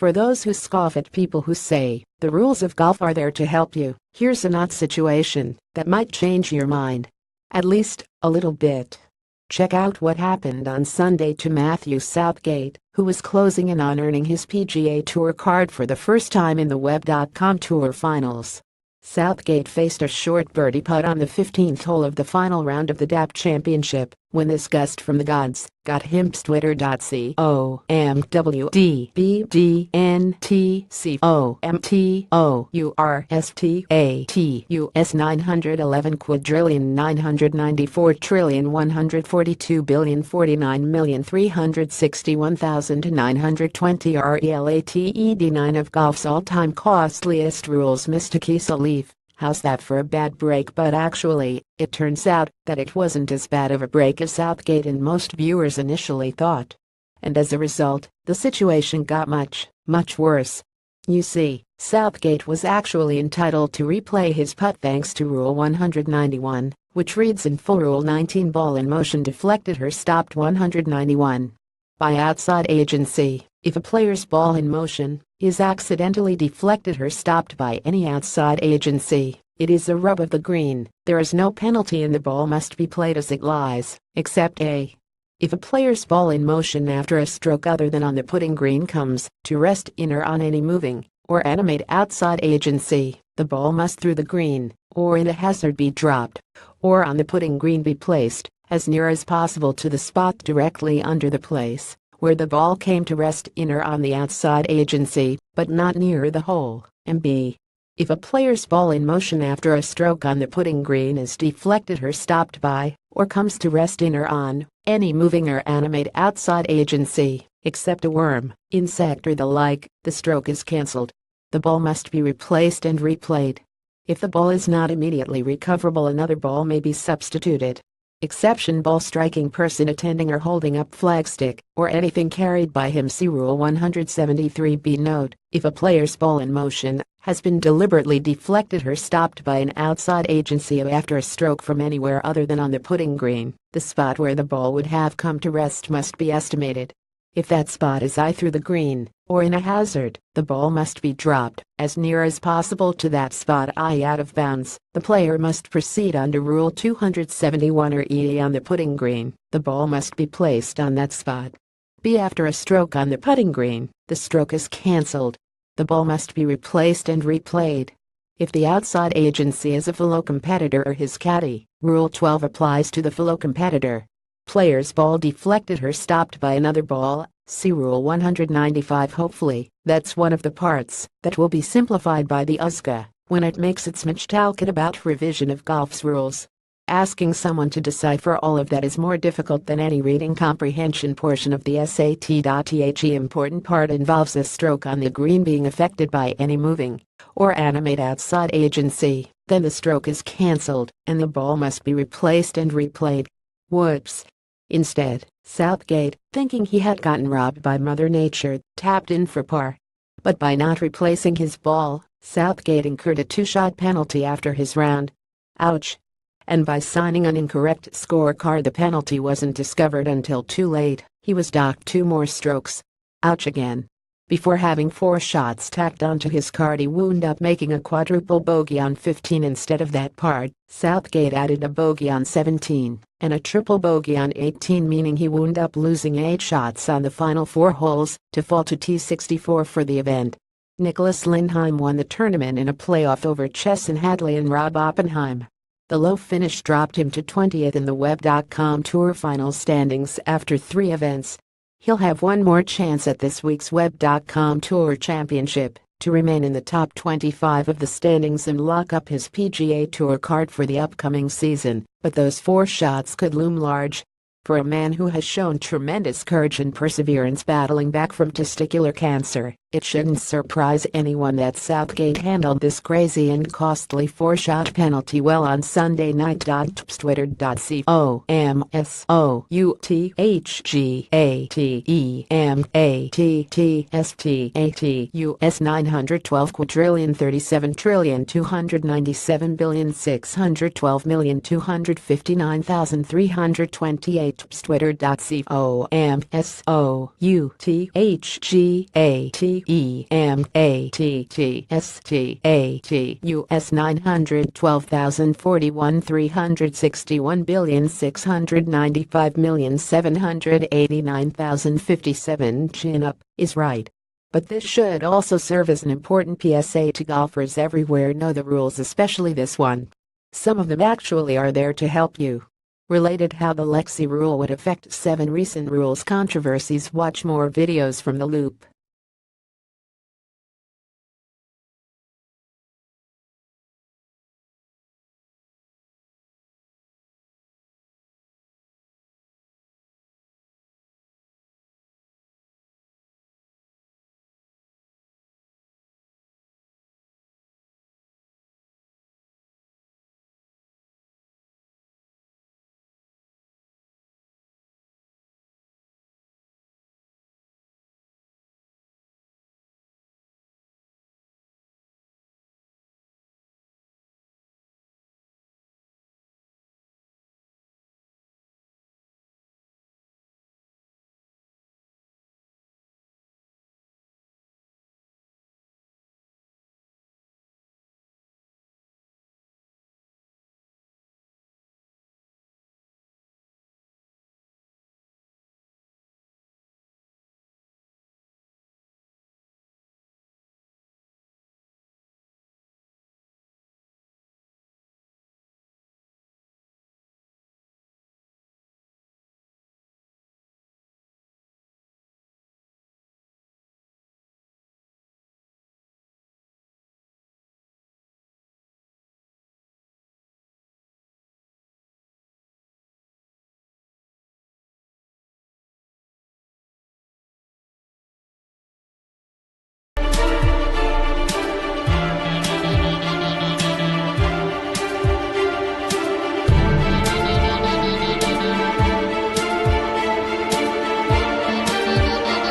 For those who scoff at people who say the rules of golf are there to help you, here's an odd situation that might change your mind. At least, a little bit. Check out what happened on Sunday to Matthew Southgate, who was closing in on earning his PGA Tour card for the first time in the Web.com Tour Finals. Southgate faced a short birdie putt on the 15th hole of the final round of the DAP Championship when this gust from the gods got him Twitter's 911 quadrillion 994 trillion 142 billion 49,361,920 RELATED 9 of golf's all-time costliest rules missed a key leaf. How's that for a bad break? But actually, it turns out that it wasn't as bad of a break as Southgate and most viewers initially thought. And as a result, the situation got much worse. You see, Southgate was actually entitled to replay his putt thanks to Rule 191, which reads in full: Rule 19, ball in motion deflected or stopped. 191. By outside agency, if a player's ball in motion is accidentally deflected or stopped by any outside agency, it is a rub of the green. There is no penalty and the ball must be played as it lies, except A. If a player's ball in motion after a stroke other than on the putting green comes to rest in or on any moving or animate outside agency, the ball must through the green or in a hazard be dropped, or on the putting green be placed as near as possible to the spot directly under the place where the ball came to rest in or on the outside agency, but not near the hole. And B. If a player's ball in motion after a stroke on the putting green is deflected or stopped by, or comes to rest in or on, any moving or animate outside agency, except a worm, insect or the like, the stroke is cancelled. The ball must be replaced and replayed. If the ball is not immediately recoverable, another ball may be substituted. Exception: ball striking person attending or holding up flagstick, or anything carried by him. See Rule 173b. Note: if a player's ball in motion has been deliberately deflected or stopped by an outside agency after a stroke from anywhere other than on the putting green, the spot where the ball would have come to rest must be estimated. If that spot is through the green, or in a hazard, the ball must be dropped as near as possible to that spot, i.e. out of bounds. The player must proceed under Rule 271 or E. On the putting green, the ball must be placed on that spot. B. After a stroke on the putting green, the stroke is cancelled. The ball must be replaced and replayed. If the outside agency is a fellow competitor or his caddy, Rule 12 applies to the fellow competitor. Player's ball deflected or stopped by another ball, see Rule 195. Hopefully, that's one of the parts that will be simplified by the USGA when it makes its Talcott about revision of golf's rules. Asking someone to decipher all of that is more difficult than any reading comprehension portion of the SAT. The important part involves a stroke on the green being affected by any moving or animate outside agency. Then the stroke is cancelled and the ball must be replaced and replayed. Whoops. Instead, Southgate, thinking he had gotten robbed by Mother Nature, tapped in for par. But by not replacing his ball, Southgate incurred a 2-shot penalty after his round. Ouch. And by signing an incorrect scorecard, the penalty wasn't discovered until too late. He was docked 2 more strokes. Ouch again. Before having 4 shots tacked onto his card, he wound up making a quadruple bogey on 15 instead of that par. Southgate added a bogey on 17 and a triple bogey on 18, meaning he wound up losing 8 shots on the final 4 holes to fall to T64 for the event. Nicholas Lindheim won the tournament in a playoff over Chesson Hadley and Rob Oppenheim. The low finish dropped him to 20th in the Web.com Tour Finals standings after 3 events. He'll have one more chance at this week's Web.com Tour Championship to remain in the top 25 of the standings and lock up his PGA Tour card for the upcoming season, but those 4 shots could loom large. For a man who has shown tremendous courage and perseverance battling back from testicular cancer, it shouldn't surprise anyone that Southgate handled this crazy and costly 4-shot penalty well on Sunday night. Twitter.com/COMSOUTHGATEMATTSTAT US 912 quadrillion 37 trillion 297 billion 612 million 259,328 Twitter.com/SOUTHGATEMATTSTAT US 912,041,361,695,789,057 chin up is right. But this should also serve as an important PSA to golfers everywhere. Know the rules, especially this one. Some of them actually are there to help you. Related how the Lexi rule would affect 7 recent rules controversies. Watch more videos from The Loop.